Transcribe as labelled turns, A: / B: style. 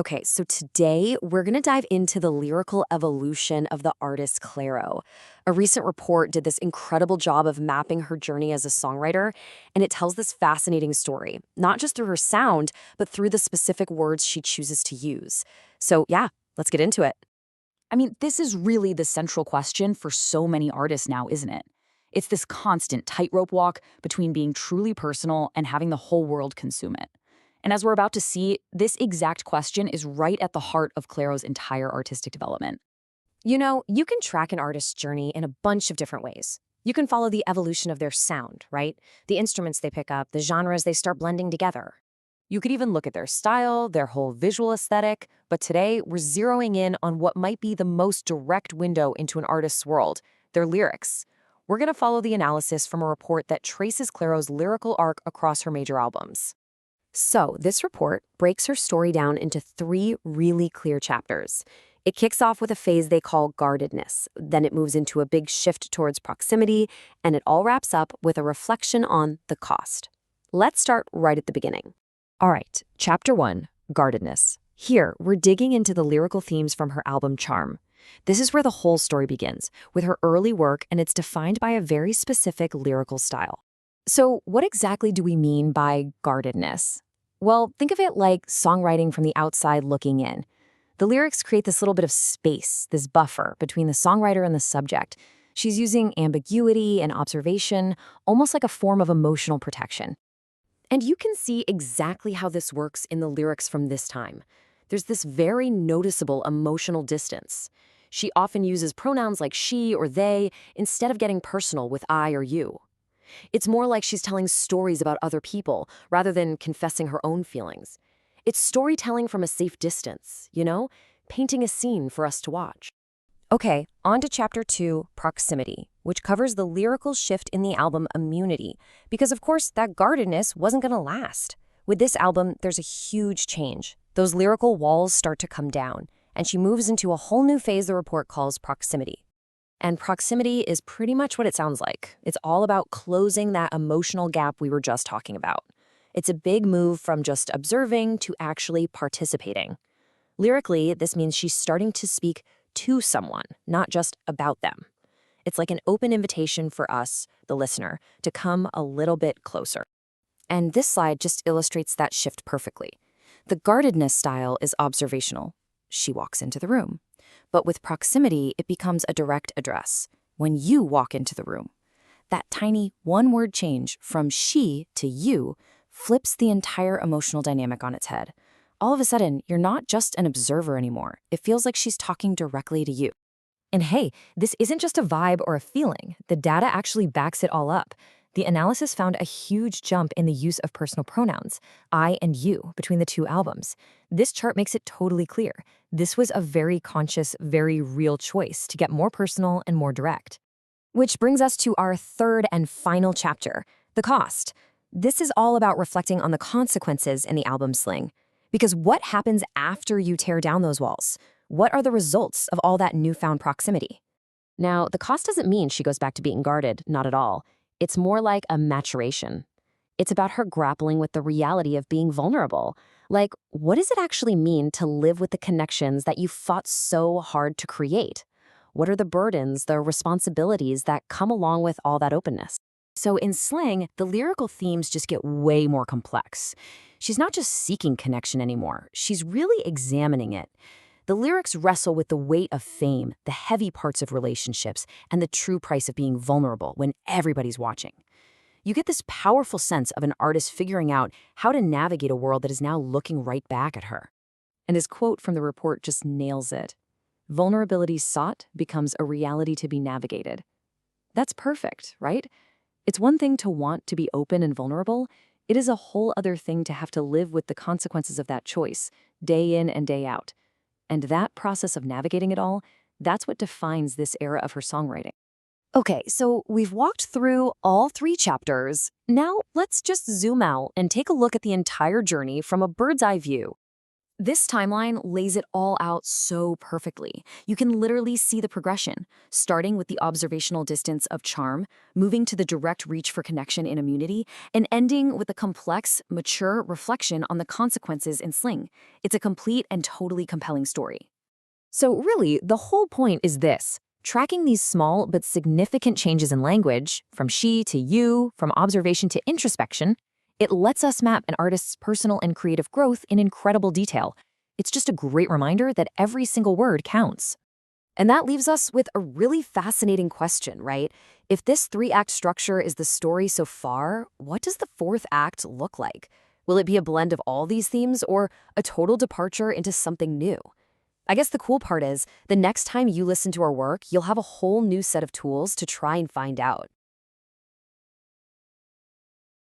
A: Okay, so today we're going to dive into the lyrical evolution of the artist Clairo. A recent report did this incredible job of mapping her journey as a songwriter, and it tells this fascinating story, not just through her sound, but through the specific words she chooses to use. So, yeah, let's get into it.
B: I mean, this is really the central question for so many artists now, isn't it? It's this constant tightrope walk between being truly personal and having the whole world consume it. And as we're about to see, this exact question is right at the heart of Clairo's entire artistic development.
A: You know, you can track an artist's journey in a bunch of different ways. You can follow the evolution of their sound, right? The instruments they pick up, the genres they start blending together. You could even look at their style, their whole visual aesthetic, but today we're zeroing in on what might be the most direct window into an artist's world, their lyrics. We're going to follow the analysis from a report that traces Clairo's lyrical arc across her major albums. So, this report breaks her story down into 3 really clear chapters. It kicks off with a phase they call guardedness, then it moves into a big shift towards proximity, and it all wraps up with a reflection on the cost. Let's start right at the beginning. All right, Chapter 1, Guardedness. Here, we're digging into the lyrical themes from her album Charm. This is where the whole story begins, with her early work, and it's defined by a very specific lyrical style. So, what exactly do we mean by guardedness? Well, think of it like songwriting from the outside looking in. The lyrics create this little bit of space, this buffer between the songwriter and the subject. She's using ambiguity and observation, almost like a form of emotional protection. And you can see exactly how this works in the lyrics from this time. There's this very noticeable emotional distance. She often uses pronouns like she or they instead of getting personal with I or you. It's more like she's telling stories about other people rather than confessing her own feelings. It's storytelling from a safe distance, painting a scene for us to watch. Okay, on to Chapter 2, Proximity, which covers the lyrical shift in the album Immunity, because of course that guardedness wasn't going to last. With this album, there's a huge change. Those lyrical walls start to come down, and she moves into a whole new phase the report calls proximity. And proximity is pretty much what it sounds like. It's all about closing that emotional gap we were just talking about. It's a big move from just observing to actually participating. Lyrically, this means she's starting to speak to someone, not just about them. It's like an open invitation for us, the listener, to come a little bit closer. And this slide just illustrates that shift perfectly. The guardedness style is observational. She walks into the room. But with proximity, it becomes a direct address. When you walk into the room, that tiny one-word change from she to you flips the entire emotional dynamic on its head. All of a sudden, you're not just an observer anymore. It feels like she's talking directly to you. And hey, this isn't just a vibe or a feeling. The data actually backs it all up. The analysis found a huge jump in the use of personal pronouns, I and you, between the 2 albums. This chart makes it totally clear. This was a very conscious, very real choice to get more personal and more direct. Which brings us to our 3rd and final chapter, the cost. This is all about reflecting on the consequences in the album Sling. Because what happens after you tear down those walls? What are the results of all that newfound proximity? Now, the cost doesn't mean she goes back to being guarded, not at all. It's more like a maturation. It's about her grappling with the reality of being vulnerable. Like, what does it actually mean to live with the connections that you fought so hard to create? What are the burdens, the responsibilities that come along with all that openness? So in Sling, the lyrical themes just get way more complex. She's not just seeking connection anymore. She's really examining it. The lyrics wrestle with the weight of fame, the heavy parts of relationships, and the true price of being vulnerable when everybody's watching. You get this powerful sense of an artist figuring out how to navigate a world that is now looking right back at her. And his quote from the report just nails it. Vulnerability sought becomes a reality to be navigated. That's perfect, right? It's one thing to want to be open and vulnerable. It is a whole other thing to have to live with the consequences of that choice, day in and day out. And that process of navigating it all, that's what defines this era of her songwriting. Okay, so we've walked through all 3 chapters. Now let's just zoom out and take a look at the entire journey from a bird's eye view.
B: This timeline lays it all out so perfectly. You can literally see the progression, starting with the observational distance of charm, moving to the direct reach for connection in immunity, and ending with a complex, mature reflection on the consequences in Sling. It's a complete and totally compelling story.
A: So really, the whole point is this. Tracking these small but significant changes in language, from she to you, from observation to introspection, it lets us map an artist's personal and creative growth in incredible detail. It's just a great reminder that every single word counts. And that leaves us with a really fascinating question, right? If this three-act structure is the story so far, what does the fourth act look like? Will it be a blend of all these themes or a total departure into something new? I guess the cool part is, the next time you listen to our work, you'll have a whole new set of tools to try and find out.